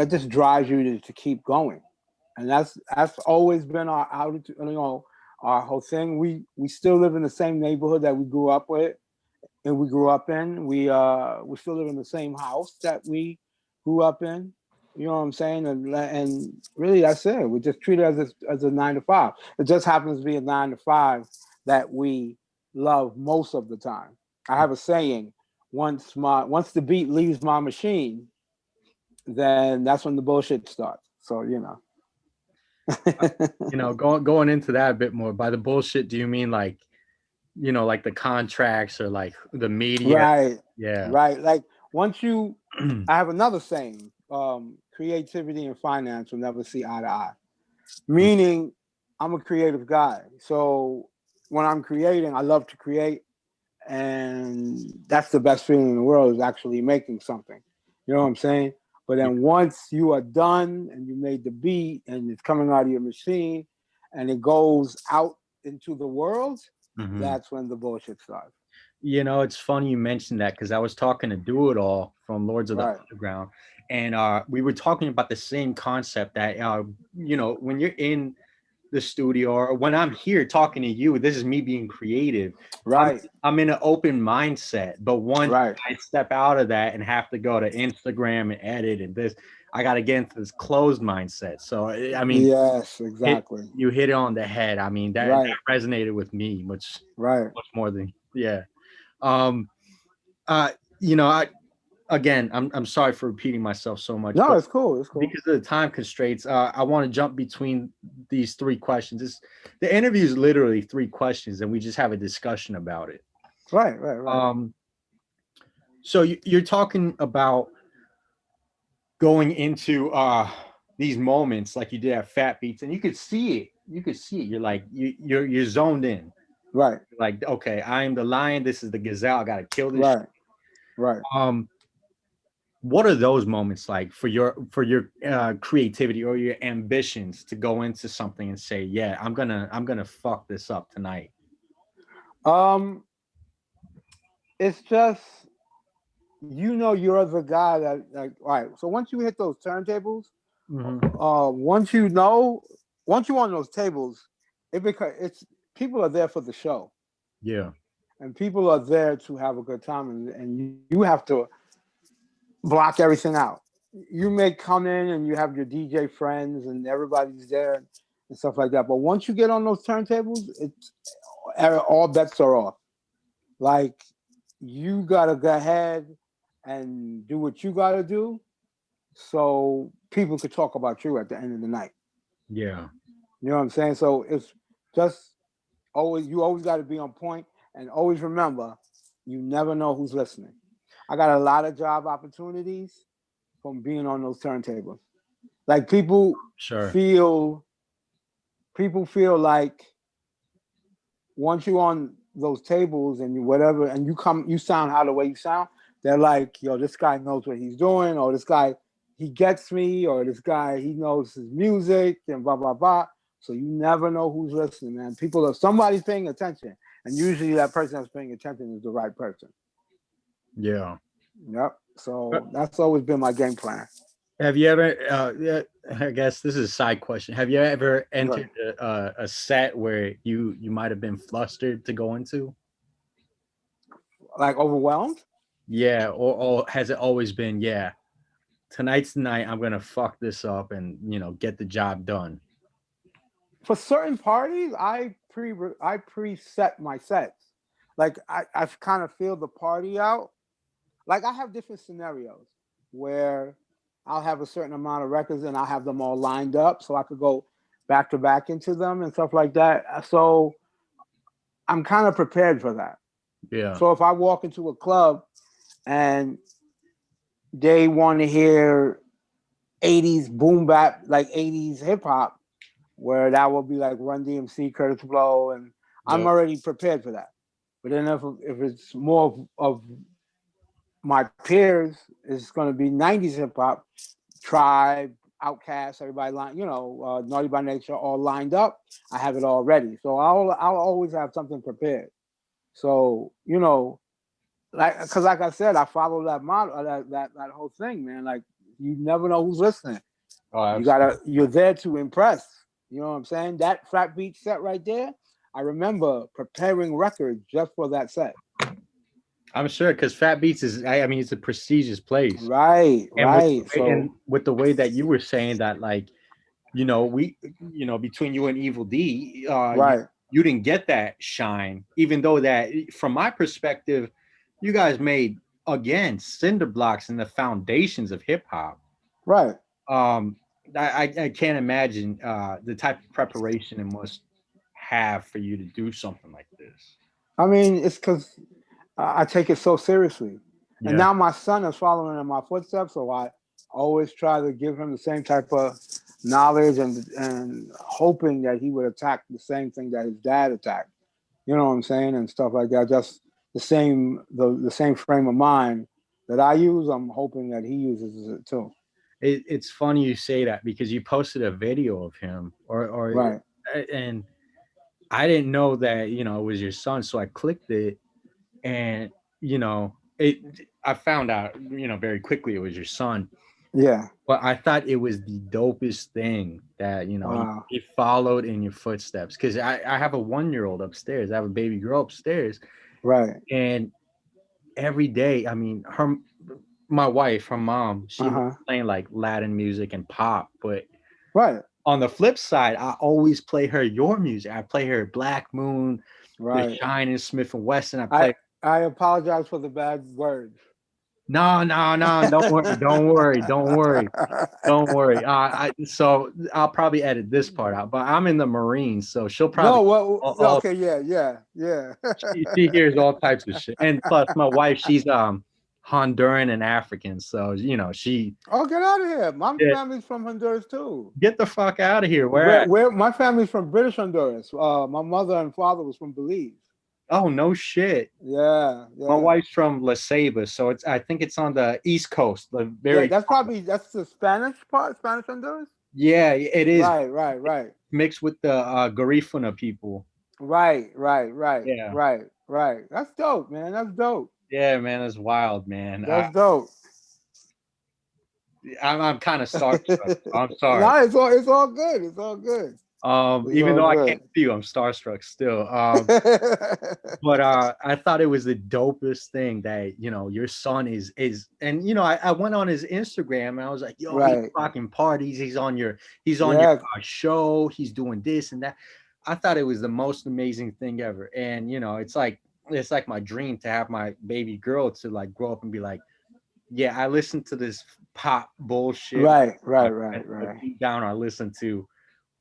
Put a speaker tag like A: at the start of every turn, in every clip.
A: that just drives you to keep going. And that's always been our attitude, our whole thing. We still live in the same neighborhood that we grew up with and we grew up in. We still live in the same house that we grew up in. You know what I'm saying? And really that's it. We just treat it as a 9 to 5. It just happens to be a 9 to 5 that we love most of the time. I have a saying, once the beat leaves my machine, then that's when the bullshit starts. So,
B: Going into that a bit more, by the bullshit, do you mean like, like the contracts or like the media?
A: Right.
B: Yeah.
A: Right. Like once you, I have another saying, creativity and finance will never see eye to eye. Meaning I'm a creative guy. So when I'm creating, I love to create. And that's the best feeling in the world, is actually making something. You know what I'm saying? But then once you are done and you made the beat and it's coming out of your machine and it goes out into the world, that's when the bullshit starts.
B: It's funny you mentioned that, because I was talking to Do It All from Lords of the
A: Right.
B: Underground, and we were talking about the same concept that when you're in the studio, or when I'm here talking to you, this is me being creative.
A: Right.
B: I'm in an open mindset, but once
A: Right.
B: I step out of that and have to go to Instagram and edit and this, I got to get into this closed mindset. So I mean,
A: Yes, exactly.
B: you hit it on the head. I mean, that
A: Right.
B: resonated with me much
A: Right.
B: more than um I'm sorry for repeating myself so much,
A: No,
B: but
A: it's cool. It's cool.
B: because of the time constraints, I want to jump between these 3 questions. The interview is literally 3 questions, and we just have a discussion about it.
A: Right. Right. Right.
B: So you're talking about going into these moments like you did at Fat Beats, and you could see it. You're like you're zoned in.
A: Right.
B: Like, okay, I am the lion. This is the gazelle. I gotta kill this.
A: Right. Right.
B: What are those moments like for your creativity or your ambitions to go into something and say, yeah, I'm gonna fuck this up tonight?
A: It's just, you're the guy that, like, all right. So once you hit those turntables, once you're on those tables, it's people are there for the show.
B: Yeah.
A: And people are there to have a good time, and you have to block everything out. You may come in and you have your DJ friends and everybody's there and stuff like that. But once you get on those turntables, it's all bets are off. Like, you gotta go ahead and do what you gotta do, so people could talk about you at the end of the night.
B: Yeah.
A: You know what I'm saying? So it's just you always got to be on point, and always remember, you never know who's listening. I got a lot of job opportunities from being on those turntables. Like, people feel like once you're on those tables and you sound how the way you sound, they're like, yo, this guy knows what he's doing, or this guy, he gets me, or this guy, he knows his music, and blah, blah, blah. So you never know who's listening, man. Somebody's paying attention, and usually that person that's paying attention is the right person.
B: Yeah.
A: Yep. So that's always been my game plan.
B: Have you ever, I guess this is a side question. Have you ever entered a set where you might have been flustered to go into?
A: Like, overwhelmed?
B: Yeah. Or has it always been, yeah, tonight's the night, I'm going to fuck this up and, get the job done?
A: For certain parties, I preset my sets. Like, I kind of feel the party out. Like, I have different scenarios where I'll have a certain amount of records and I'll have them all lined up so I could go back to back into them and stuff like that. So I'm kind of prepared for that.
B: Yeah.
A: So if I walk into a club and they want to hear 80s boom bap, like 80s hip hop, where that will be like Run DMC, Curtis Blow, and I'm already prepared for that. But then if it's more of my peers, it's going to be 90s hip hop, Tribe, Outkast, everybody Naughty by Nature, all lined up. I have it all ready, so I'll always have something prepared. So because like I said, I follow that model, that whole thing, man. Like, you never know who's listening.
B: Oh,
A: You're there to impress. You know what I'm saying? That Fat Beat set right there, I remember preparing records just for that set.
B: I'm sure, because Fat Beats is, I mean, it's a prestigious place.
A: Right,
B: And
A: right. So
B: with the way that you were saying that, like, between you and Evil D,
A: right,
B: you didn't get that shine, even though that, from my perspective, you guys made, again, cinder blocks and the foundations of hip hop.
A: right.
B: Um, I can't imagine the type of preparation it must have for you to do something like this.
A: I mean, it's because I take it so seriously. And
B: Yeah.
A: now my son is following in my footsteps, so I always try to give him the same type of knowledge and hoping that he would attack the same thing that his dad attacked. You know what I'm saying? And stuff like that. Just the same frame of mind that I use, I'm hoping that he uses it too.
B: It's funny you say that, because you posted a video of him,
A: Right.
B: and I didn't know that, it was your son. So I clicked it, and, I found out, very quickly it was your son.
A: Yeah.
B: But I thought it was the dopest thing that,
A: Wow.
B: he followed in your footsteps. Because I have a 1-year-old upstairs. I have a baby girl upstairs.
A: Right.
B: And every day, I mean, my wife, her mom, she was playing like Latin music and pop. But
A: Right.
B: on the flip side, I always play her your music. I play her Black Moon, the
A: Right.
B: Shinin, Smith and Wesson. I play.
A: I apologize for the bad words.
B: No, don't worry, don't worry, don't worry, don't worry. So I'll probably edit this part out, but I'm in the Marines, so she'll probably.
A: No, well, okay, yeah.
B: She hears all types of shit, and plus my wife, she's Honduran and African, so she.
A: Oh, get out of here! My
B: Yeah,
A: family's from Honduras too.
B: get the fuck out of here! Where?
A: Where my family's from British Honduras. My mother and father was from Belize.
B: Oh, no shit.
A: Yeah.
B: My wife's from La Ceiba, so I think it's on the East Coast, the very.
A: Yeah, that's the Spanish part, Spanish Honduras.
B: Yeah, it is.
A: Right.
B: Mixed with the Garifuna people.
A: Right.
B: Yeah.
A: Right. That's dope, man. That's dope.
B: Yeah, man, that's wild, man.
A: That's dope.
B: I'm kind of starstruck. I'm sorry.
A: No, it's all good. It's all good.
B: Even though I can't see you, I'm starstruck still. But I thought it was the dopest thing that your son is, and I went on his Instagram and I was like, yo, he's rocking parties. He's on your show. He's doing this and that. I thought it was the most amazing thing ever. And it's like my dream to have my baby girl to like grow up and be like, yeah, I listened to this pop bullshit.
A: Right.
B: Deep down, I listen to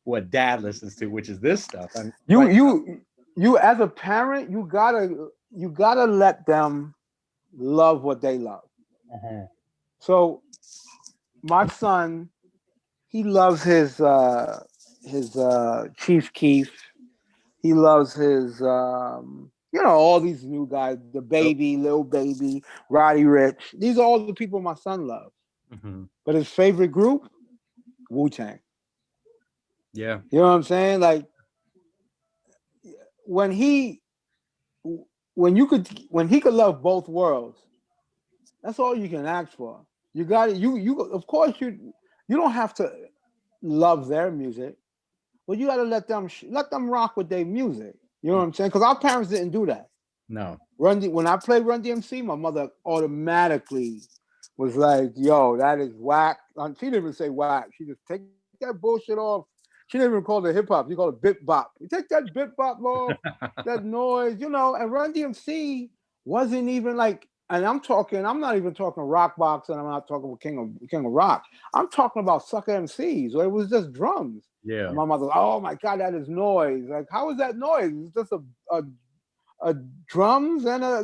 B: what dad listens to, which is this stuff.
A: You as a parent, you gotta let them love what they love. So my son, he loves his Chief Keef. He loves his all these new guys, the Baby, Lil Baby, Roddy Ricch. These are all the people my son loves. But his favorite group, Wu-Tang.
B: Yeah.
A: You know what I'm saying? Like when he could love both worlds, that's all you can ask for. You got it. You of course you don't have to love their music, but you got to let them rock with their music. You know what I'm saying? Because our parents didn't do that.
B: No.
A: When I played Run DMC, my mother automatically was like, "Yo, that is whack." She didn't even say whack. She just take that bullshit off. She didn't even call it hip hop. She called it bit bop. You take that bit bop off, that noise, and Run DMC wasn't even like, and I'm not even talking rock box, and I'm not talking about King of Rock. I'm talking about sucker MCs where it was just drums.
B: Yeah.
A: And my mother, oh my God, that is noise. Like, how is that noise? It's just a drums and a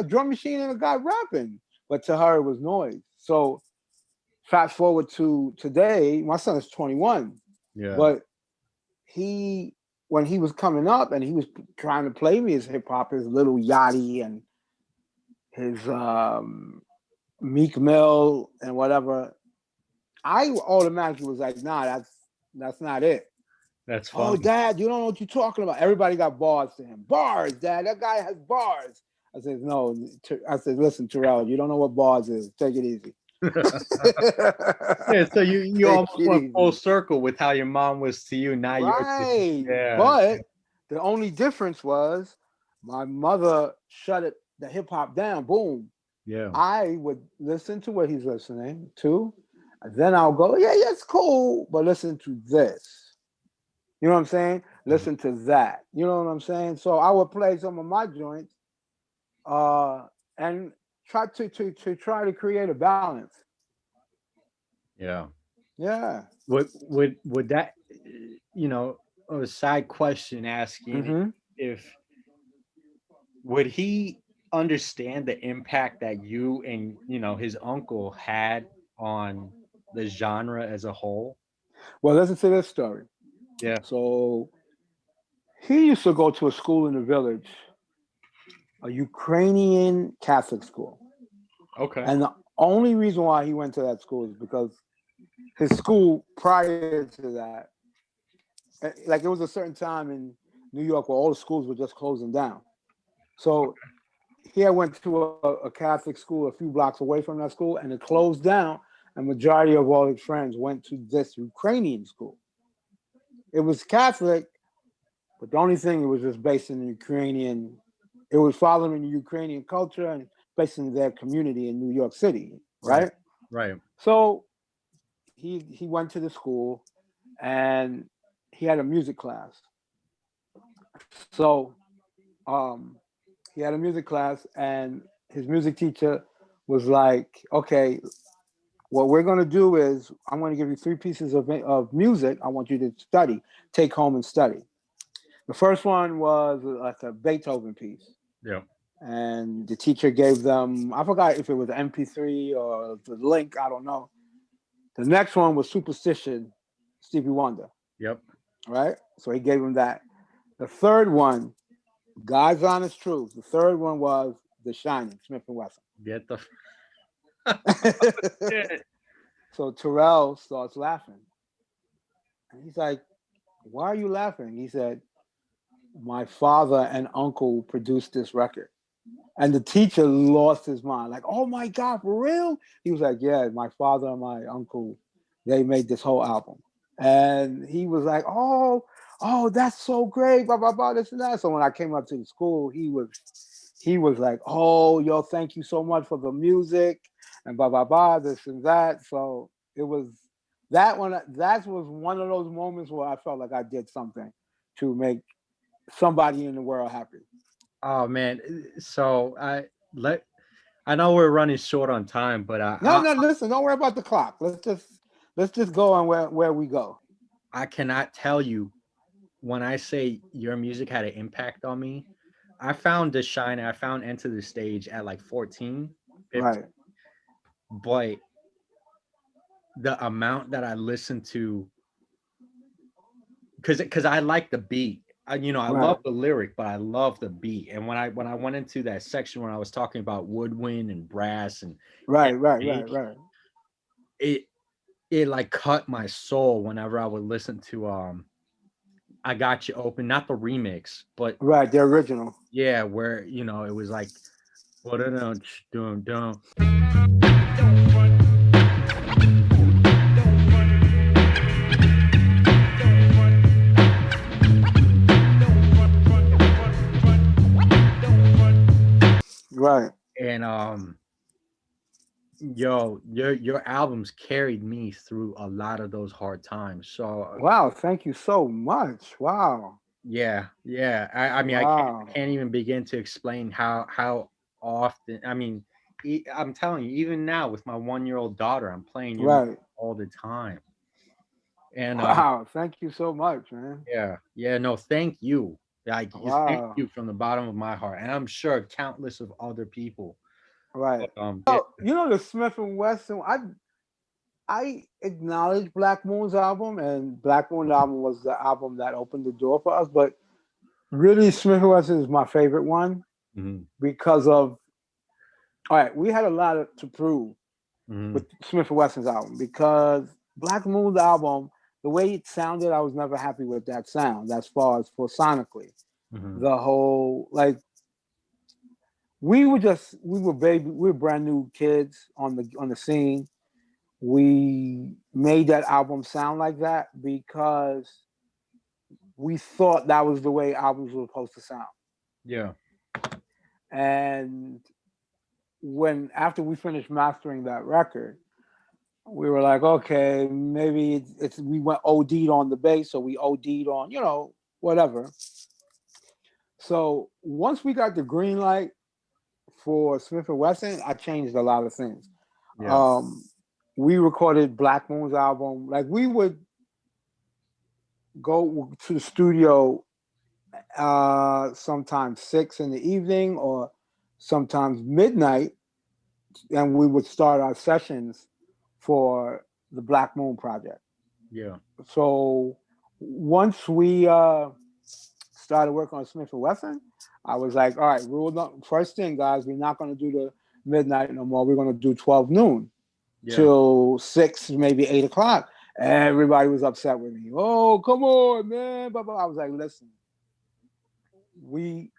A: drum machine and a guy rapping. But to her, it was noise. So fast forward to today, my son is 21.
B: Yeah.
A: But when he was coming up and he was trying to play me his hip hop, his Little Yachty and his Meek Mill and whatever, I automatically was like, nah, that's not it.
B: That's funny.
A: Oh, Dad, you don't know what you're talking about. Everybody got bars to him. Bars, Dad. That guy has bars. I said, no. I said, listen, Terrell, you don't know what bars is. Take it easy.
B: Yeah, so you
A: Take
B: almost
A: it
B: went full
A: easy.
B: circle with how your mom was to you. Now you're
A: Right.
B: yeah,
A: But the only difference was my mother shut the hip hop down. Boom.
B: yeah,
A: I would listen to what he's listening to. And then I'll go, yeah, it's cool, but listen to this. You know what I'm saying?
B: mhm,
A: Listen to that. You know what I'm saying? So I would play some of my joints and try to try to create a balance.
B: yeah.
A: Yeah.
B: Would that you know a side question asking
A: Mm-hmm.
B: if would he understand the impact that you and his uncle had on the genre as a whole?
A: Well, listen to this story.
B: Yeah.
A: So he used to go to a school in the village, a Ukrainian Catholic school.
B: Okay.
A: And the only reason why he went to that school is because his school prior to that, like it was a certain time in New York where all the schools were just closing down. So he had went to a Catholic school a few blocks away from that school, and it closed down. And majority of all his friends went to this Ukrainian school. It was Catholic, but the only thing it was just based in the Ukrainian. It was following the Ukrainian culture and based in their community in New York City,
B: Right.
A: right?
B: Right.
A: So he went to the school, and he had a music class. So um, he had a music class, and his music teacher was like, "Okay, what we're going to do is I'm going to give you 3 pieces of music. I want you to study, take home and study." The first one was like a Beethoven piece.
B: Yeah.
A: And the teacher gave them, I forgot if it was MP3 or the link, I don't know. The next one was Superstition, Stevie Wonder,
B: Yep.
A: right? So he gave them that. The third one, God's Honest Truth. The third one was The Shining, Smith and Wesson.
B: Get the shit.
A: So Terrell starts laughing. And he's like, "Why are you laughing?" He said, "My father and uncle produced this record." And the teacher lost his mind, like, "Oh my God, for real?" He was like, "Yeah, my father and my uncle, they made this whole album." And he was like, "Oh, that's so great, blah, blah, blah, this and that." So when I came up to the school, he was like, "Oh, yo, thank you so much for the music and blah, blah, blah, this and that." So it was that was one of those moments where I felt like I did something to make somebody in the world happy.
B: Oh man. So I know we're running short on time, but
A: No, no, listen, don't worry about the clock. Let's just go on where we go.
B: I cannot tell you when I say your music had an impact on me. I found The Shine, I found Enter the Stage at like 14, 15,
A: Right,
B: but the amount that I listened to, because I like the beat. I
A: right,
B: love the lyric, but I love the beat. And when I went into that section when I was talking about woodwind and brass and
A: right,
B: heavy
A: right, right,
B: bass,
A: right.
B: it it like cut my soul whenever I would listen to I Got You Open, not the remix, but
A: Right, the original.
B: yeah, where it was like what dun dun.
A: Right.
B: And yo, your albums carried me through a lot of those hard times. So
A: Wow, thank you so much. Wow.
B: yeah, yeah. I mean, I
A: Wow.
B: can't even begin to explain how often. I mean, I'm telling you, even now with my 1-year-old daughter, I'm playing your music
A: Right.
B: all the time. And
A: Wow. Thank you so much, man.
B: yeah, yeah. No, thank you. Like, thank
A: Wow.
B: you from the bottom of my heart, and I'm sure countless of other people.
A: Right.
B: But yeah,
A: So, the Smith and Wesson, I acknowledge Black Moon's album, and Black Moon album was the album that opened the door for us, but really Smith and Wesson is my favorite one
B: mhm,
A: because of, all right, we had a lot to prove
B: mhm,
A: with Smith and Wesson's album because Black Moon's album, the way it sounded, I was never happy with that sound as far as for sonically.
B: mhm,
A: The whole, like, we were brand new kids on the scene. we made that album sound like that because we thought that was the way albums were supposed to sound.
B: Yeah.
A: And when after we finished mastering that record, we were like, okay, maybe it's we went OD'd on the bass, so we OD'd on, whatever. So once we got the green light for Smith and Wesson, I changed a lot of things.
B: Yeah.
A: We recorded Black Moon's album. Like, we would go to the studio sometimes 6 in the evening or sometimes midnight, and we would start our sessions for the Black Moon project.
B: Yeah.
A: So once we started working on Smith and Wesson, I was like, all right, first thing, guys, we're not going to do the midnight no more. We're going to do 12 noon till 6, maybe 8 o'clock. Everybody was upset with me. Oh, come on, man. Blah, blah. I was like, listen, with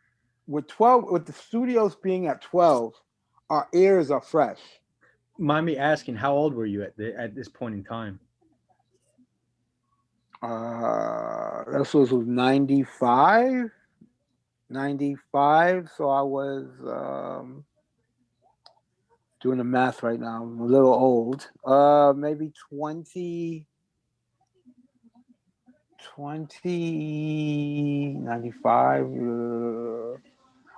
A: the studios being at 12, our ears are fresh.
B: Mind me asking, how old were you at this point in time?
A: This was 95. So I was doing the math right now. I'm a little old. Maybe 20, 95.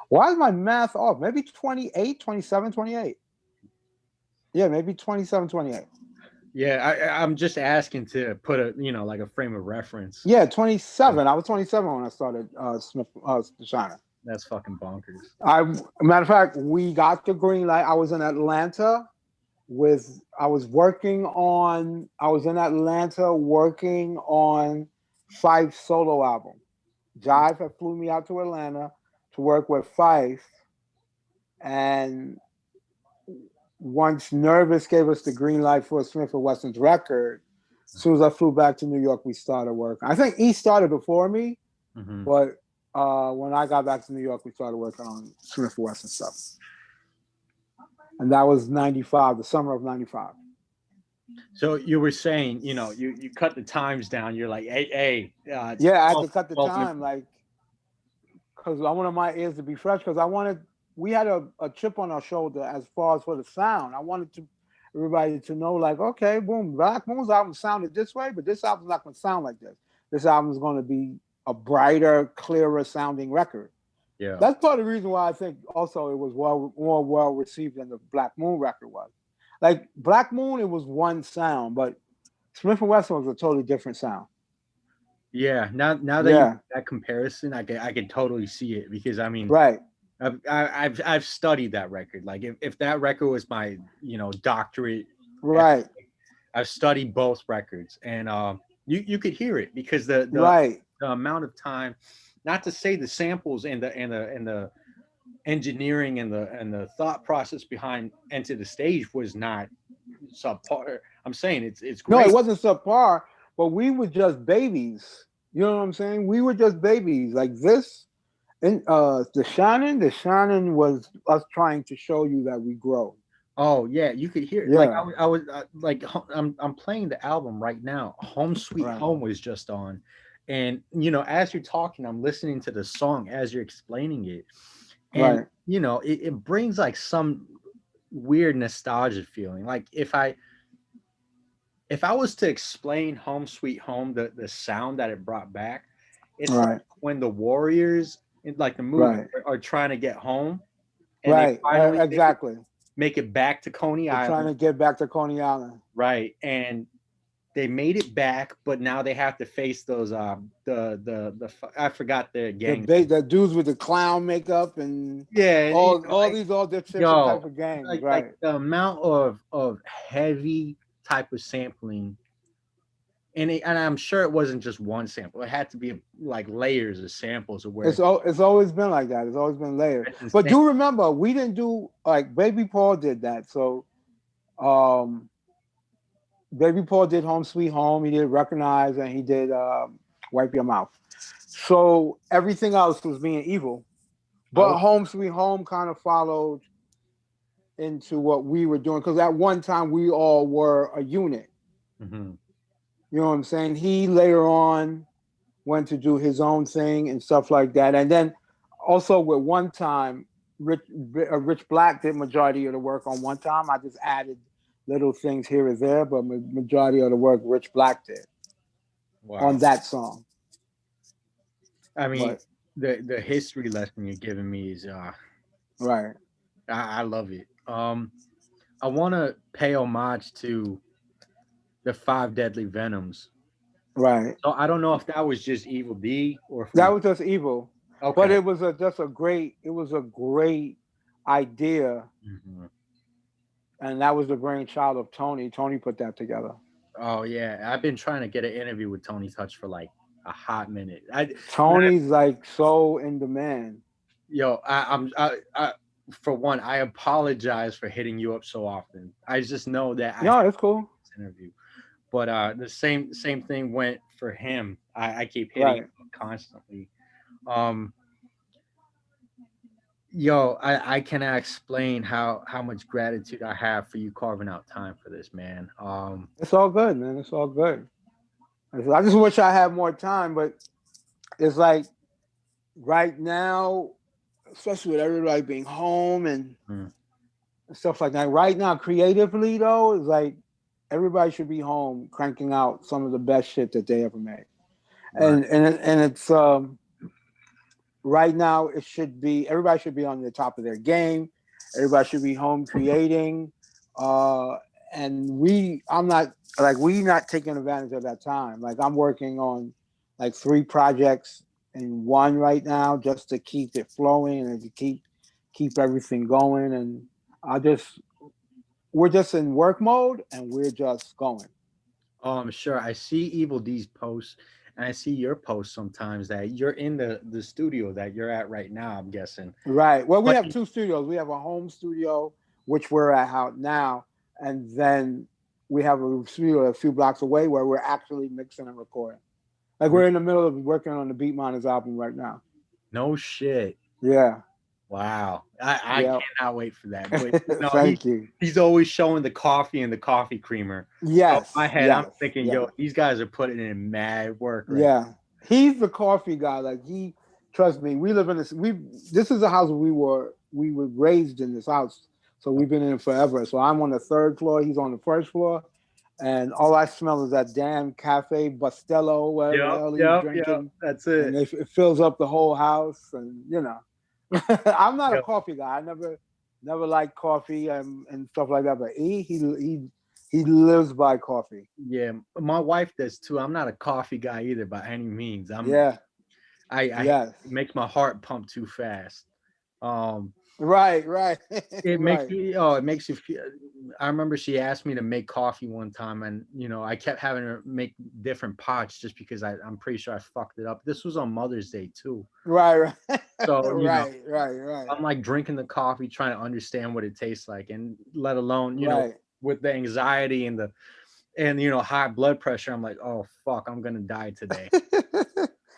A: Why is my math off? Maybe 28, 27, 28. Yeah, maybe 27, 28.
B: Yeah, I'm just asking to put a like a frame of reference.
A: Yeah, 27. I was 27 when I started Smith Shinin.
B: That's fucking bonkers.
A: Matter of fact, we got the green light. I was in Atlanta I was in Atlanta working on Fife's solo album. Jive had flew me out to Atlanta to work with Fife, and once Nervous gave us the green light for Smith & Wesson's record, as soon as I flew back to New York, we started working. I think he started before me, but when I got back to New York, we started working on Smith & Wesson stuff. And that was 95, the summer of 95.
B: So you were saying, you cut the times down. You're like, hey.
A: Yeah, I had to cut the time, like, because I wanted my ears to be fresh, because we had a chip on our shoulder as far as for the sound. I wanted everybody to know, like, okay, boom, Black Moon's album sounded this way, but this album's not going to sound like this. This album's going to be a brighter, clearer sounding record.
B: Yeah.
A: That's part of the reason why I think also it was more well received than the Black Moon record was. Like, Black Moon, it was one sound, but Smith & Wesson was a totally different sound.
B: Yeah. Now that you make that comparison, I can totally see it, because I mean,
A: right.
B: I've studied that record. Like, if that record was my doctorate,
A: right,
B: I've studied both records, and you could hear it, because the amount of time, not to say the samples and the engineering and the thought process behind Enter the Stage was not subpar. I'm saying it's great.
A: No, it wasn't subpar, but we were just babies. You know what I'm saying? We were just babies. Like this, and the Shinin was us trying to show you that we grow.
B: Oh yeah, you could hear it.
A: Yeah.
B: Like I was like, I'm playing the album right now. Home Sweet Home was just on, and as you're talking, I'm listening to the song as you're explaining it, and it brings like some weird nostalgia feeling. Like, if I was to explain Home Sweet Home, the sound that it brought back, it's like when the Warriors in like the movie are trying to get home, and they finally make it back to Coney Island.
A: Trying to get back to Coney Island.
B: Right. And they made it back, but now they have to face those the I forgot the gang.
A: The dudes with the clown makeup and all these different type of gangs.
B: Like the amount of heavy type of sampling, and I'm sure it wasn't just one sample. It had to be like layers of samples of where
A: it's always been like that. It's always been layers. But do remember, we didn't do, like, Baby Paul did that. So Baby Paul did Home Sweet Home. He did Recognize, and he did Wipe Your Mouth. So everything else was being evil. But Home Sweet Home kind of followed into what we were doing, because at one time we all were a unit.
B: Mm-hmm.
A: You know what I'm saying? He later on went to do his own thing and stuff like that. And then also with One Time, Rich Black did majority of the work on One Time. I just added little things here and there, but majority of the work Rich Black did on
B: Wow.
A: that song.
B: I mean,
A: But
B: the history lesson you're giving me is
A: right,
B: I love it. I want to pay homage to the Five Deadly Venoms.
A: right.
B: So I don't know if that was just Evil D or if
A: That
B: we
A: was just evil, but
B: okay.
A: it was a great idea,
B: Mhm.
A: and that was the brainchild of Tony. Tony put that together.
B: Oh yeah, I've been trying to get an interview with Tony Touch for like a hot minute. I
A: Tony's like so in demand.
B: yo, I for one, I apologize for hitting you up so often. I just know that I have
A: No,
B: to
A: it's cool.
B: do this interview. But the same thing went for him. I keep hitting him
A: Right.
B: up constantly. Um, yo, I cannot explain how much gratitude I have for you carving out time for this, man.
A: It's all good, man. It's all good. I just wish I had more time, but it's like right now, especially with everybody being home and
B: mm,
A: stuff like that. Right now, creatively though, it's like everybody should be home cranking out some of the best shit that they ever made.
B: right.
A: And it's right now it should be everybody should be on the top of their game. Everybody should be home creating. Uh, and I'm not like we not taking advantage of that time. Like I'm working on like 3 projects in one right now just to keep it flowing and to keep everything going. And I just we're just in work mode and we're just going.
B: Sure. I see Evil D's posts, and I see your posts sometimes that you're in the studio that you're at right now. I'm guessing,
A: Right. Well, we
B: but
A: have 2 studios. We have a home studio, which we're at out now, and then we have a studio a few blocks away where we're actually mixing and recording. Like we're in the middle of working on the BeatMinerz album right now.
B: no shit.
A: Yeah.
B: Wow. I
A: Yeah.
B: cannot wait for that. But
A: Thank you.
B: he's always showing the coffee and the coffee creamer. So in my
A: Yes.
B: head, I'm
A: Yes.
B: thinking,
A: Yeah.
B: yo, these guys are putting in mad work right
A: Yeah. He's the coffee guy. Like he, trust me. We live in this. This is a house we were raised in this house, so
B: now.
A: we've been in it forever. So I'm on the 3rd floor. He's on the 1st floor. And all I smell is that damn cafe Bustelo, whatever the
B: Yep,
A: hell he's
B: yep, yep.
A: drinking,
B: That's
A: and
B: it.
A: it fills up the whole house. And I'm not a
B: Yep.
A: coffee guy. I never liked coffee and stuff like that. But he lives by coffee.
B: Yeah, my wife does too. I'm not a coffee guy either by any means.
A: Yeah.
B: I
A: Yes.
B: it makes my heart pump too fast. Um,
A: Right. Right.
B: it makes
A: Right.
B: me oh, it makes you feel. I remember she asked me to make coffee one time, and I kept having her make different pots just because I'm pretty sure I fucked it up. This was on Mother's Day too,
A: Right. Right.
B: so
A: Right. Right. Right.
B: I'm like drinking the coffee, trying to understand what it tastes like, and let alone
A: Right.
B: with the anxiety and the and high blood pressure, I'm like, oh fuck, I'm gonna die today.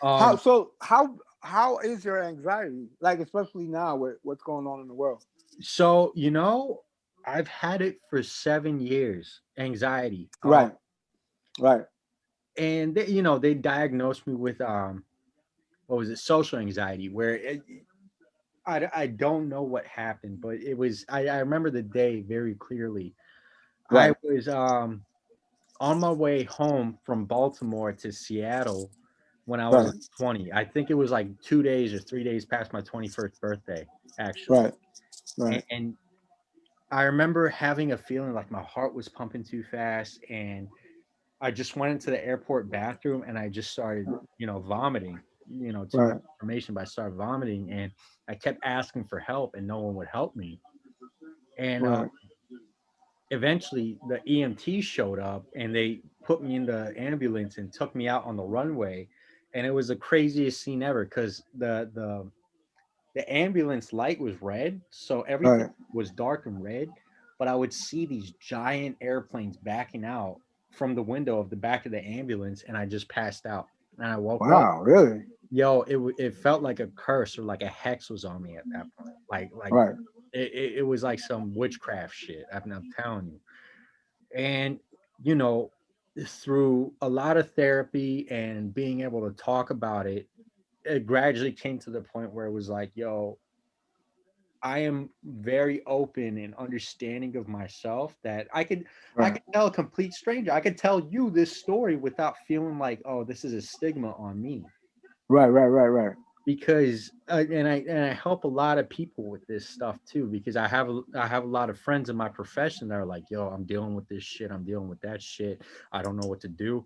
A: how
B: Um,
A: so how is your anxiety like, especially now with what's going on in the world?
B: so I've had it for 7 years, anxiety.
A: Right. Right.
B: And they diagnosed me with what was it, social anxiety, where I don't know what happened, but it was I remember the day very clearly. I
A: Right.
B: was on my way home from Baltimore to Seattle when I was
A: Right.
B: like 20. I think it was like 2 days or 3 days past my 21st birthday, actually.
A: Right. Right.
B: And I remember having a feeling like my heart was pumping too fast, and I just went into the airport bathroom and I just started, vomiting. Too much
A: Right.
B: information, but I started vomiting, and I kept asking for help, and no one would help me. And
A: Right.
B: eventually, the EMT showed up, and they put me in the ambulance and took me out on the runway, and it was the craziest scene ever because the ambulance light was red, so everything
A: Right.
B: was dark and red, but I would see these giant airplanes backing out from the window of the back of the ambulance, and I just passed out. And I woke up.
A: Wow, really?
B: Yo, it felt like a curse or like a hex was on me at that point. Like
A: Right.
B: It was like some witchcraft shit. I'm telling you. And you know, through a lot of therapy and being able to talk about it, it gradually came to the point where it was like, yo, I am very open and understanding of myself that I
A: Right.
B: could tell a complete stranger. I could tell you this story without feeling like, oh, this is a stigma on me.
A: Right. Right. Right. Right.
B: Because and I help a lot of people with this stuff too, because I have a lot of friends in my profession that are like, yo, I'm dealing with this shit, I'm dealing with that shit, I don't know what to do.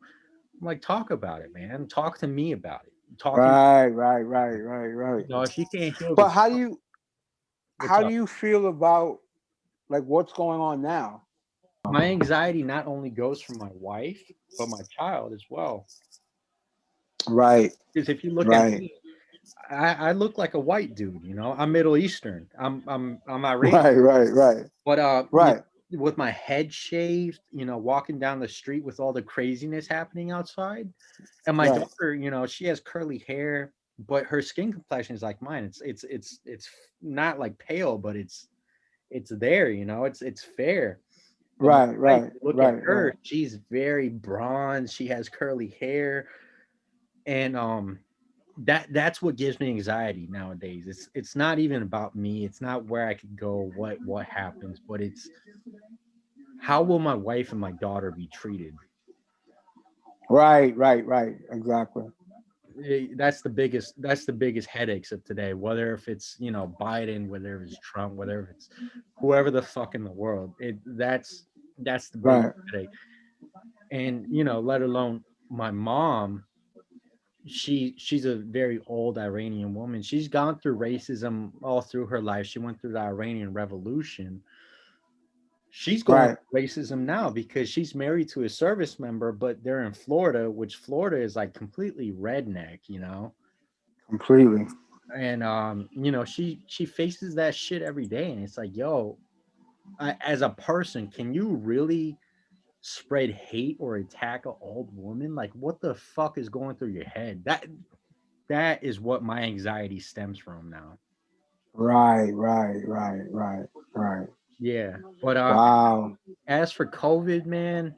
B: I'm like, talk about it, man. Talk to me about it. Talking,
A: Right. Right. Right. Right. Right.
B: you know, if you can't heal
A: But
B: this, what's
A: how do
B: up?
A: you feel about like what's going on now?
B: My anxiety not only goes for my wife, but my child as well.
A: Right.
B: Because if you look at
A: Right.
B: me, I look like a white dude, you know. I'm Middle Eastern. I'm Iranian.
A: Right. Right. Right.
B: But
A: Right.
B: with my head shaved, you know, walking down the street with all the craziness happening outside, and my
A: Right.
B: daughter, you know, she has curly hair, but her skin complexion is like mine. It's not like pale, but it's there, you know, it's fair. But my
A: Right.
B: wife,
A: Right.
B: look at
A: Right.
B: her,
A: Right.
B: she's very bronze. She has curly hair, and that's what gives me anxiety nowadays. It's not even about me. It's not where I could go, what happens, but it's how will my wife and my daughter be treated?
A: Right. Right. Right. Exactly.
B: That's the biggest headaches of today. Whether if it's, you know, Biden, whether it's Trump, whether if it's whoever the fuck in the world, that's the biggest
A: Right.
B: headache. And you know, let alone my mom. She's a very old Iranian woman. She's gone through racism all through her life. She went through the Iranian Revolution. She's going
A: Right.
B: through racism now because she's married to a service member, but they're in Florida, which Florida is like completely redneck, you know.
A: Completely.
B: And you know, she faces that shit every day, and it's like, yo, as a person, can you really spread hate or attack an old woman? Like, what the fuck is going through your head? That is what my anxiety stems from now.
A: Right. Right. Right. Right. Right.
B: Yeah, but
A: Wow.
B: as for COVID, man,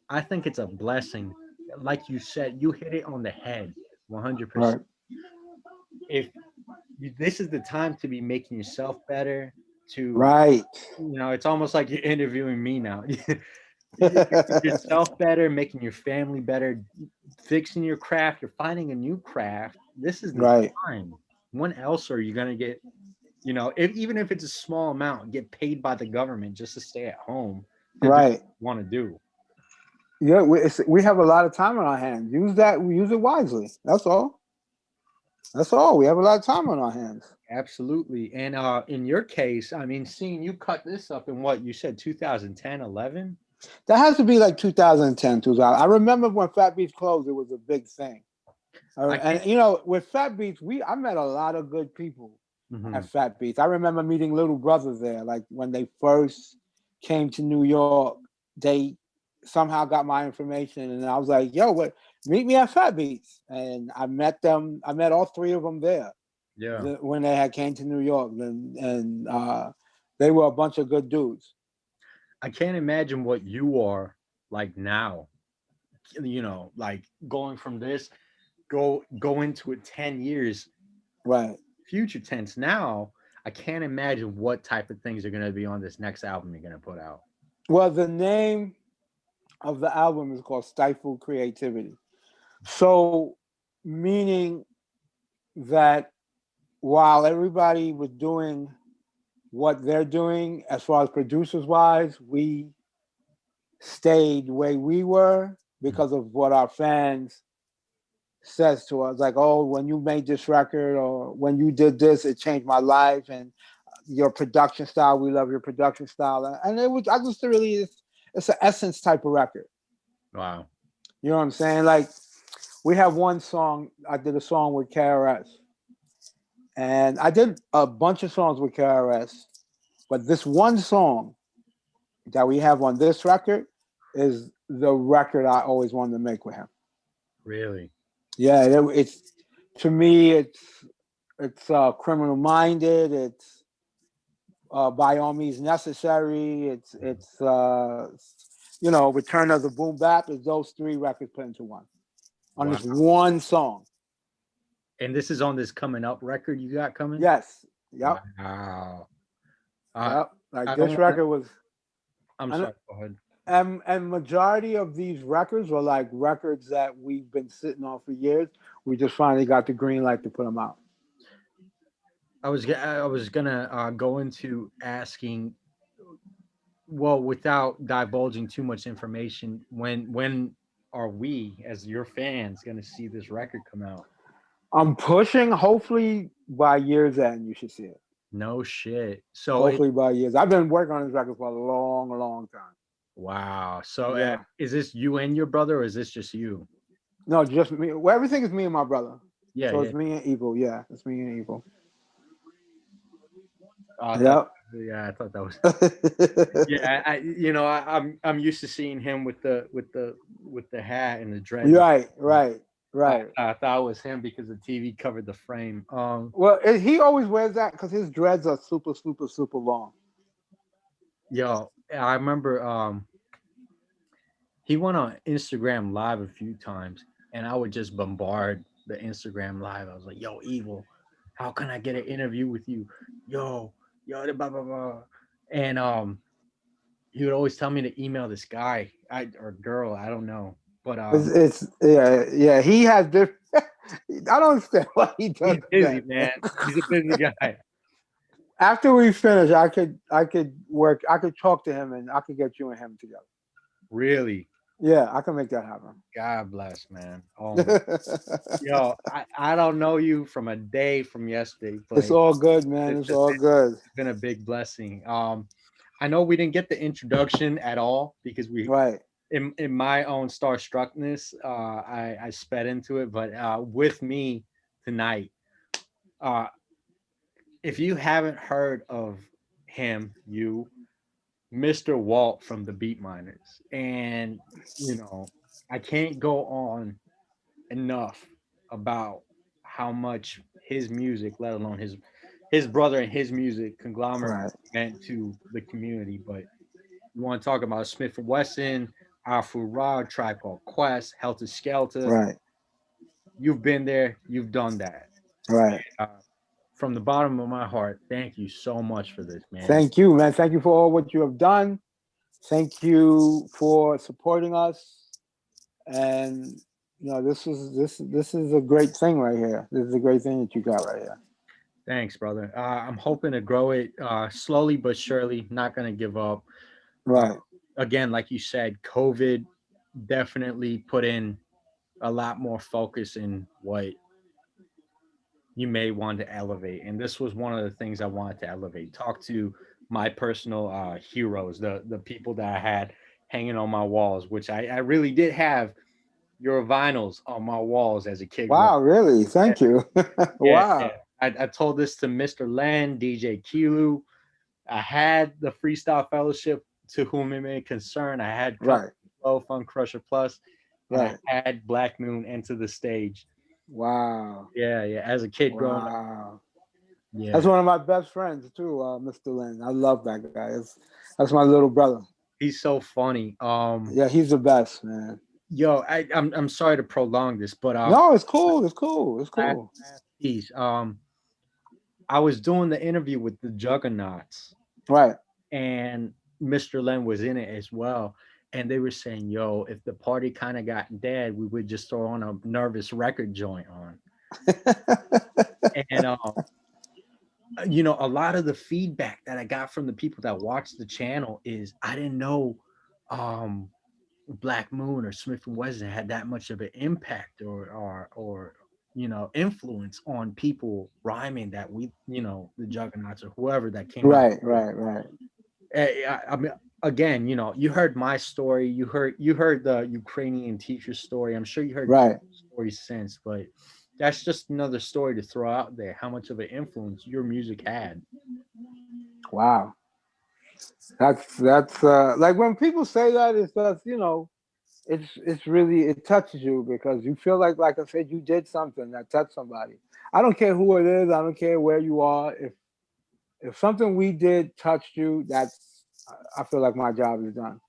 B: I think it's a blessing. Like you said, you hit it on the head, 100%.
A: Right.
B: If this is the time to be making yourself better, to,
A: Right.
B: you know, it's almost like you're interviewing me now. Making yourself better, making your family better, fixing your craft, you're finding a new craft. This is the
A: Right.
B: time. When else are you gonna get, you know, if even if it's a small amount, get paid by the government just to stay at home to do what
A: Right.
B: you want to do?
A: Yeah, we have a lot of time on our hands. Use that. Use it wisely. That's all. That's all. We have a lot of time on our hands.
B: Absolutely. And in your case, I mean, seeing you cut this up in what you said, 2010, 11.
A: That has to be like 2010, 2000. I remember when Fat Beats closed, it was a big thing.
B: I
A: And
B: can't.
A: you know, with Fat Beats, I met a lot of good people at
B: Mhm.
A: Fat Beats. I remember meeting Little Brothers there. Like when they first came to New York, they somehow got my information, and I was like, "Yo, what? Meet me at Fat Beats." And I met them. I met all three of them there
B: Yeah.
A: when they had came to New York, and they were a bunch of good dudes.
B: I can't imagine what you are like now. You know, like going from this, go into it 10 years,
A: Right.
B: future tense. Now, I can't imagine what type of things are going to be on this next album you're going to put out.
A: Well, the name of the album is called Stifled Creativity. So, meaning that while everybody was doing what they're doing as far as producers wise, we stayed the way we were because of what our fans says to us, like, oh, when you made this record or when you did this, it changed my life, and your production style, we love your production style. And it was, I just really, it's an essence type of record.
B: Wow.
A: You know what I'm saying? Like, we have one song, I did a song with KRS, and I did a bunch of songs with KRS, but this one song that we have on this record is the record I always wanted to make with him.
B: Really?
A: Yeah, it's to me, it's criminal minded. By All Means Necessary. It's you know, Return of the Boom Bap. Is those 3 records put into one on
B: Wow.
A: this one song.
B: And this is on this coming up record you got coming?
A: Yes. Yep.
B: Wow.
A: Yep. Like
B: I don't
A: this
B: wanna,
A: record was,
B: I'm
A: and
B: sorry, go ahead.
A: and majority of these records were like records that we've been sitting on for years. We just finally got the green light to put them out.
B: I was gonna go into asking, well, without divulging too much information, when are we as your fans gonna see this record come out?
A: I'm pushing. Hopefully by year's end, you should see it.
B: No shit. So
A: Hopefully by years. I've been working on this record for a long, long time.
B: wow. So
A: Yeah.
B: is this you and your brother, or is this just you?
A: No, just me. Well, everything is me and my brother.
B: Yeah,
A: So
B: yeah.
A: it's me and Evil. Yeah, it's me and Evil.
B: I thought,
A: Yep.
B: yeah, I thought that was. Yeah, I'm used to seeing him with the hat and the dreads.
A: Right.
B: I thought it was him because the TV covered the frame.
A: Well, he always wears that because his dreads are super, super, super long.
B: Yo, I remember he went on Instagram Live a few times, and I would just bombard the Instagram Live. I was like, "Yo, Evil, how can I get an interview with you? Yo, blah blah blah." And he would always tell me to email this guy, or girl, I don't know, but
A: It's yeah. He has this. I don't understand why he does
B: he's busy,
A: that.
B: man. He's a busy guy.
A: After we finish, I could work. I could talk to him, and I could get you and him together.
B: Really,
A: Yeah, I can make that happen.
B: God bless, man. Oh my, yo, I don't know you from a day from yesterday, but
A: It's all good, man. It's all good.
B: it's been a big blessing. I know we didn't get the introduction at all because
A: Right.
B: in my own starstruckness, I sped into it. But with me tonight, uh, if you haven't heard of him, Mr. Walt from the BeatMinerz, and I can't go on enough about how much his music, let alone his brother and his music conglomerate
A: Right.
B: meant to the community. But you want to talk about Smith and Wesson, Alpha Rod, Tribe Called Quest, Heltah Skeltah.
A: Right.
B: You've been there, you've done that.
A: Right.
B: Uh, from the bottom of my heart, thank you so much for this, man.
A: Thank you, man. Thank you for all what you have done. Thank you for supporting us. And this is a great thing right here. This is a great thing that you got right here.
B: Thanks, brother. I'm hoping to grow it slowly but surely. Not gonna give up.
A: Right.
B: Again, like you said, COVID definitely put in a lot more focus in what you may want to elevate, and this was one of the things I wanted to elevate. Talk to my personal heroes, the people that I had hanging on my walls, which I really did have your vinyls on my walls as a kid.
A: Wow, really? Thank you.
B: Yeah,
A: Wow.
B: yeah. I told this to Mr. Len, DJ Kilu. I had the Freestyle Fellowship, to whom it may concern. I had
A: Right.
B: Flow, Fun Crusher Plus, and
A: Right.
B: I had Black Moon Enter the Stage.
A: Wow.
B: Yeah, yeah. As a kid growing up.
A: Wow.
B: Yeah.
A: That's one of my best friends too, Mr. Lin. I love that guy. That's my little brother.
B: He's so funny.
A: Yeah, he's the best, man.
B: Yo, I'm sorry to prolong this, but
A: No, it's cool. It's cool. It's cool.
B: Piece. I was doing the interview with the Juggernauts,
A: Right.
B: and Mr. Len was in it as well. And they were saying, yo, if the party kind of got dead, we would just throw on a Nervous record joint on. And a lot of the feedback that I got from the people that watched the channel is I didn't know Black Moon or Smith and Wesson had that much of an impact or influence on people rhyming that the Juggernauts or whoever that came out.
A: Right.
B: I mean, again, you heard my story, you heard the Ukrainian teacher story. I'm sure you heard
A: right
B: stories since, but that's just another story to throw out there. How much of an influence your music had.
A: Wow. That's like when people say that, it's just it's really, it touches you because you feel like I said, you did something that touched somebody. I don't care who it is. I don't care where you are. if something we did touched you, that's I feel like my job is done.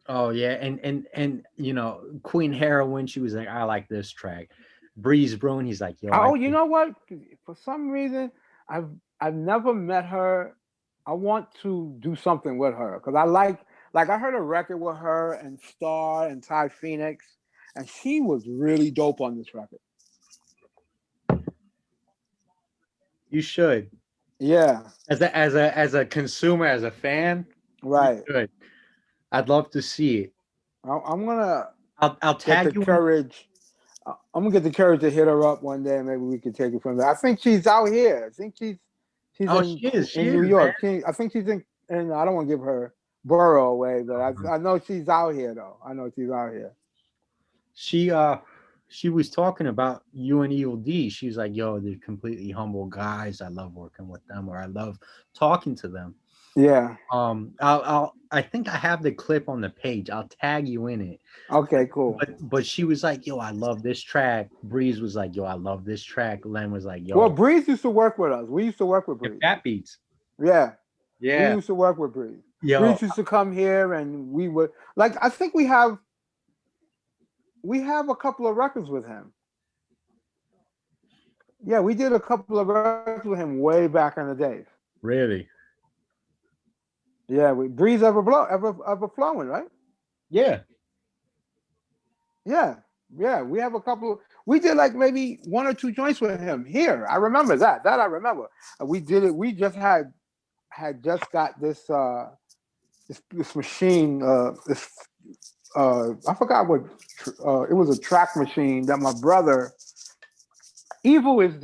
B: Oh yeah, and you know, Queen Heroine, she was like, I like this track. Breeze Brune, he's like, yo, I
A: Oh, you know what? For some reason, I've I've never met her. I want to do something with her because I like I heard a record with her and Star and Ty Phoenix, and she was really dope on this record.
B: you should.
A: Yeah,
B: As a consumer, as a fan, you
A: right.
B: should. I'd love to see it.
A: I'm gonna
B: I'll
A: get
B: tag
A: the
B: you in.
A: courage. I'm gonna get the courage to hit her up one day, and maybe we can take it from there. I think she's out here. I think she's
B: Oh, she is. She
A: in New
B: is, man.
A: York. I think she's in. And I don't want to give her borough away, but I know she's out here though. I know she's out here.
B: She she was talking about you and Evil D. She was like, yo, they're completely humble guys. I love working with them, or I love talking to them.
A: Yeah.
B: I think I have the clip on the page. I'll tag you in it.
A: Okay. Cool.
B: But she was like, yo, I love this track. Breeze was like, yo, I love this track. Len was like,
A: Well,
B: yo,
A: Breeze used to work with us. We used to work with Breeze.
B: Fat Beats.
A: Yeah, we
B: Yeah.
A: used to work with Breeze.
B: Yo,
A: Breeze used to come here, and we would like. I think we have a couple of records with him. Yeah, we did a couple of records with him way back in the days.
B: really?
A: Yeah, we Breeze ever flowing, right?
B: Yeah.
A: Yeah, yeah. We have a couple. We did like maybe one or two joints with him here. I remember that. That I remember. We did it. We just had just got this machine. This I forgot what it was, a track machine that my brother Evil is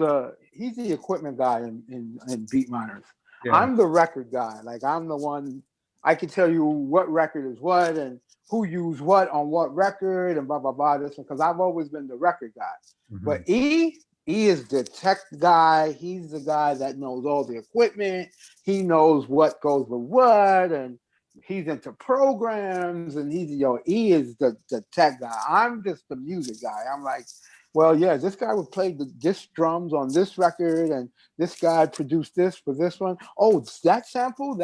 A: he's the equipment guy in BeatMinerz.
B: Yeah.
A: I'm the record guy. Like I'm the one I can tell you what record is what and who used what on what record and blah blah blah this one because I've always been the record guy.
B: Mhm.
A: But E is the tech guy. He's the guy that knows all the equipment. He knows what goes with what and he's into programs and E is the tech guy. I'm just the music guy. I'm like, well, yeah, this guy would play this drums on this record, and this guy produced this for this one. Oh, that sample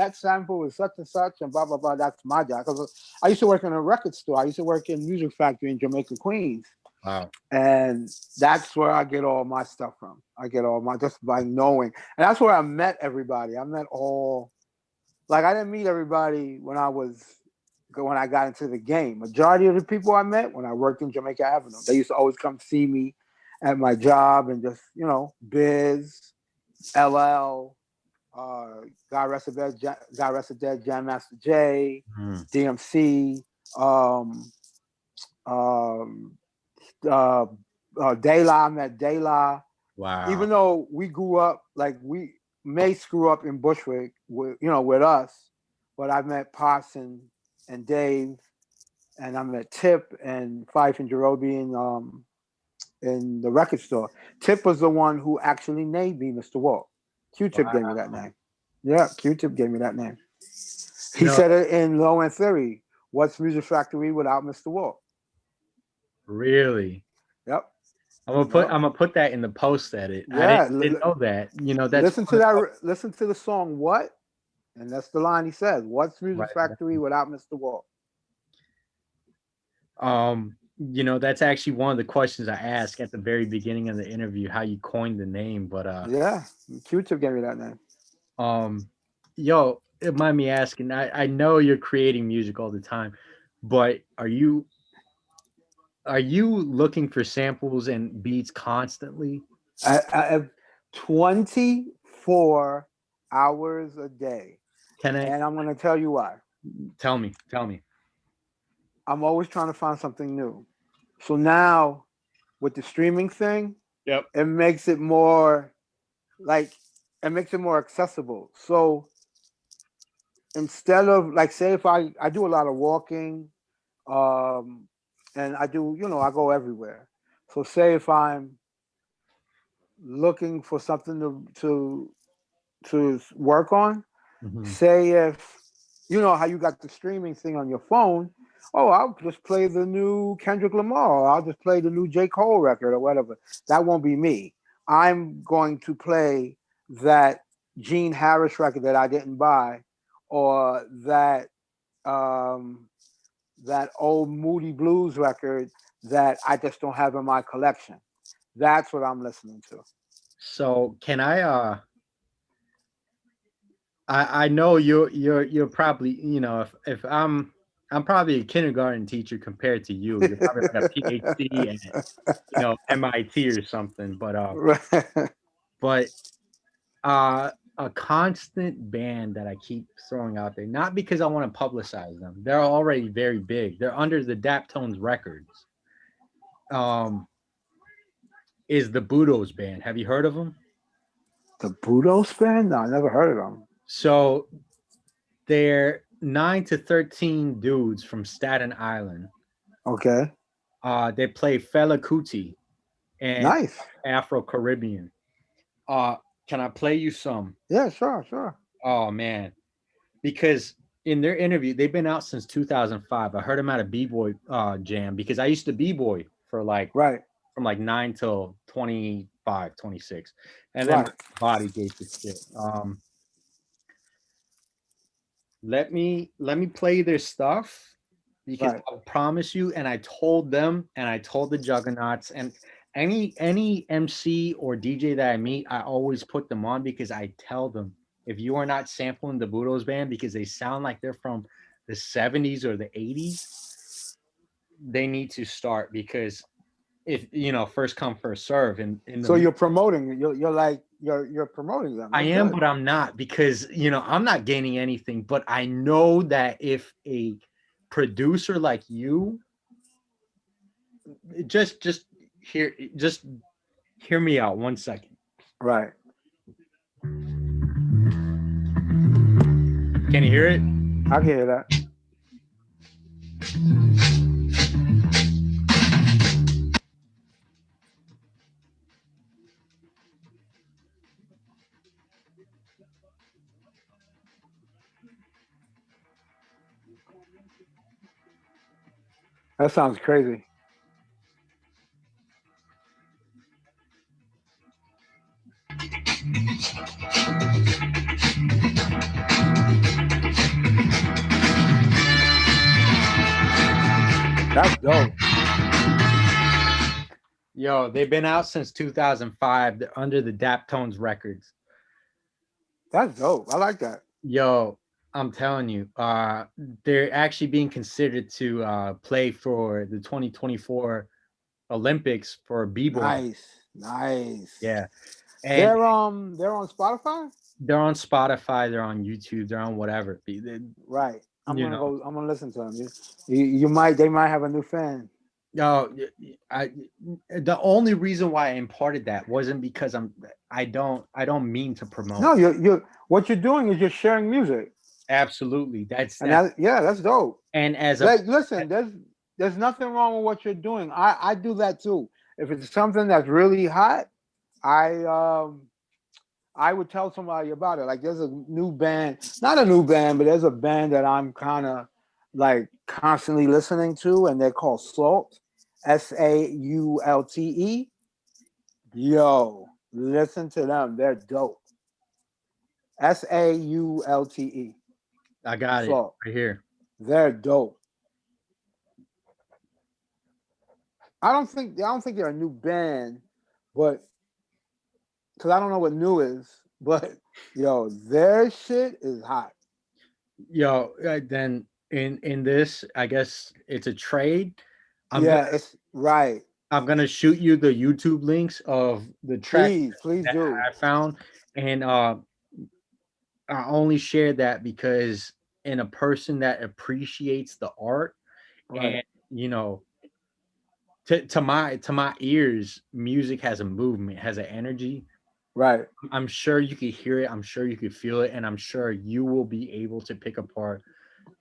A: is such and such, and blah blah blah. That's my job. Because I used to work in a record store. I used to work in a music factory in Jamaica, Queens,
B: Wow.
A: and that's where I get all my stuff from. I get all my just by knowing, and that's where I met everybody. I met all, like I didn't meet everybody when I got into the game. Majority of the people I met when I worked in Jamaica Avenue, they used to always come see me at my job and just, Biz, LL, God Rest Dead, Jam Master J, DMC, De La, I met De La.
B: Wow.
A: Even though we grew up, like Mace grew up in Bushwick with us, but I met Parson and Dave, and I met Tip and Fife and Jerobi in the record store. Tip was the one who actually named me Mr. Walt. Q-Tip gave me that name. Yeah, Q-Tip gave me that name. He said it in Low End Theory. What's Music Factory without Mr. Walt?
B: Really?
A: Yep.
B: I'm gonna put that in the post edit.
A: Yeah,
B: I didn't know that. That's
A: listen to the song What? And that's the line he says. What's Music Factory without Mr. Walt?
B: That's actually one of the questions I asked at the very beginning of the interview, how you coined the name. But
A: yeah, Q-Tip gave me that name.
B: Yo, it mind me asking, I know you're creating music all the time, but are you looking for samples and beats constantly?
A: I have 24 hours a day. And I'm going to tell you why.
B: Tell me.
A: I'm always trying to find something new. So now with the streaming thing, it makes it more accessible. So instead of say if I do a lot of walking, and I do, I go everywhere. So say if I'm looking for something to work on, say if how you got the streaming thing on your phone, I'll just play the new Kendrick Lamar, or I'll just play the new J. Cole record or whatever. That won't be me. I'm going to play that Gene Harris record that I didn't buy, or um, that old Moody Blues record that I just don't have in my collection. That's what I'm listening to.
B: So can I know you're probably, you know, if I'm probably a kindergarten teacher compared to you. You're probably like a PhD at, you know, MIT or something.
A: Right.
B: But uh a constant band that I keep throwing out there, not because I want to publicize them. They're already very big. They're under the Daptones records. Um is the Budos band. Have you heard of them?
A: The Budos band? No, I never heard of them.
B: So they're 9 to 13 dudes from Staten Island.
A: Okay.
B: They play Fela Kuti and
A: Nice.
B: Afro Caribbean. Can I play you some?
A: Yeah, sure, sure.
B: Oh man, because in their interview, they've been out since 2005. I heard them at a b-boy jam because I used to b-boy for like
A: Right.
B: from like 9 till 25, 26, and then
A: Right.
B: my body gave the shit. Let me play their stuff because
A: Right.
B: I promise you, and I told them, and I told the Juggernauts, and any MC or DJ that I meet, I always put them on because I tell them, if you are not sampling the Budos band because they sound like they're from the 70s or the 80s, they need to start, because if you know, first come first serve. And in
A: So
B: the
A: you're promoting. You're like you're promoting them.
B: I
A: That's
B: am,
A: good.
B: but I'm not, because you know I'm not gaining anything. But I know that if a producer like you just hear me out 1 second.
A: Right.
B: Can you hear it?
A: I can hear that. That sounds crazy. That's dope.
B: Yo, they've been out since 2005. They're under the Daptones records.
A: That's dope. I like that.
B: Yo, I'm telling you, they're actually being considered to play for the 2024 Olympics for b-boy.
A: Nice. Nice.
B: Yeah, and
A: They're on Spotify?
B: they're on Spotify, they're on YouTube, they're on whatever.
A: Right. I'm
B: You
A: gonna
B: know,
A: go. I'm gonna listen to them. You might. They might have a new fan.
B: no, I the only reason why I imparted that wasn't because I don't mean to promote.
A: No, you're. What you're doing is you're sharing music,
B: Absolutely,
A: and that's dope.
B: and as a
A: Like, listen, there's nothing wrong with what you're doing. I do that too. If it's something that's really hot, I would tell somebody about it. Like, there's a new band, not a new band, but there's a band that I'm kind of like constantly listening to, and they're called Salt, Sault. Yo, listen to them. They're dope. Sault.
B: I got it
A: Salt.
B: right here.
A: They're dope. I don't think they're a new band, but because I don't know what new is, but yo, their shit is hot.
B: Yo, then in this, I guess it's a trade.
A: It's right.
B: I'm gonna shoot you the YouTube links of the track
A: Please
B: that
A: do.
B: I found, and I only share that because in a person that appreciates the art,
A: Right.
B: and you know, to my ears, music has a movement, has an energy.
A: Right.
B: I'm sure you could hear it. I'm sure you could feel it, and I'm sure you will be able to pick apart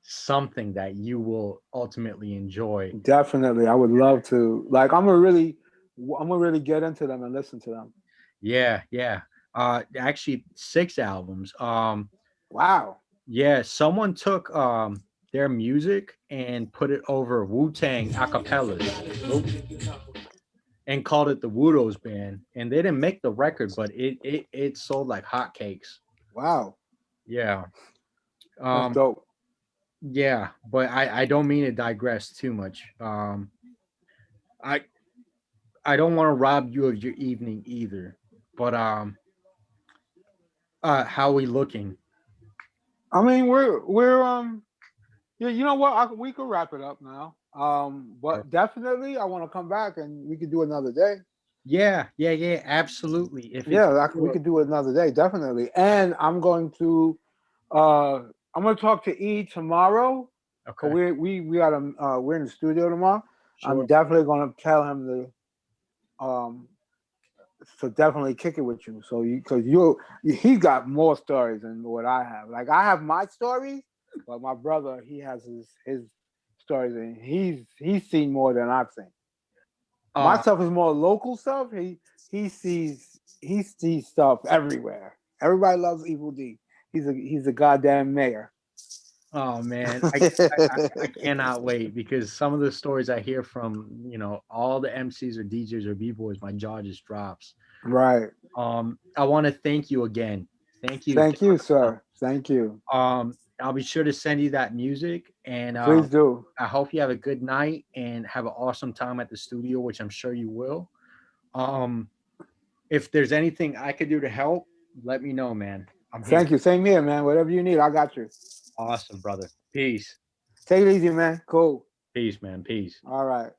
B: something that you will ultimately enjoy.
A: Definitely. I would love to. Like, I'm gonna really get into them and listen to them.
B: Yeah, yeah. Actually 6 albums.
A: Wow.
B: Yeah, someone took their music and put it over Wu-Tang acapellas. And called it the Wudos band. And they didn't make the record, but it sold like hotcakes.
A: Wow,
B: Yeah.
A: that's
B: Um,
A: dope.
B: yeah, but I don't mean to digress too much. I I don't want to rob you of your evening either. But how we looking?
A: I mean, we're. Yeah, you know what? We could wrap it up now. But definitely, I want to come back and we could do another day.
B: Yeah, yeah, yeah, absolutely. If it's
A: Yeah, we could do it another day, definitely. And uh, I'm going to talk to E tomorrow. Cause
B: okay,
A: we got we're in the studio tomorrow. I'm
B: sure.
A: definitely going to tell him um, to definitely kick it with you. So because he's got more stories than what I have. Like I have my stories, but my brother he has his stories, and he's seen more than I've seen. My
B: Uh,
A: stuff is more local stuff. He sees stuff everywhere. Everybody loves Evil D. He's a goddamn mayor.
B: oh man, I cannot wait because some of the stories I hear from all the MCs or DJs or B boys, my jaw just drops.
A: Right.
B: I want to thank you again. Thank you.
A: Thank you, sir. Thank you.
B: I'll be sure to send you that music, and
A: Please do.
B: I hope you have a good night and have an awesome time at the studio, which I'm sure you will. Um, if there's anything I could do to help, let me know, man. I'm here.
A: Thank you. Same here, man. Whatever you need, I got you.
B: Awesome, brother. Peace.
A: Take it easy, man. Cool.
B: Peace, man. Peace.
A: All right.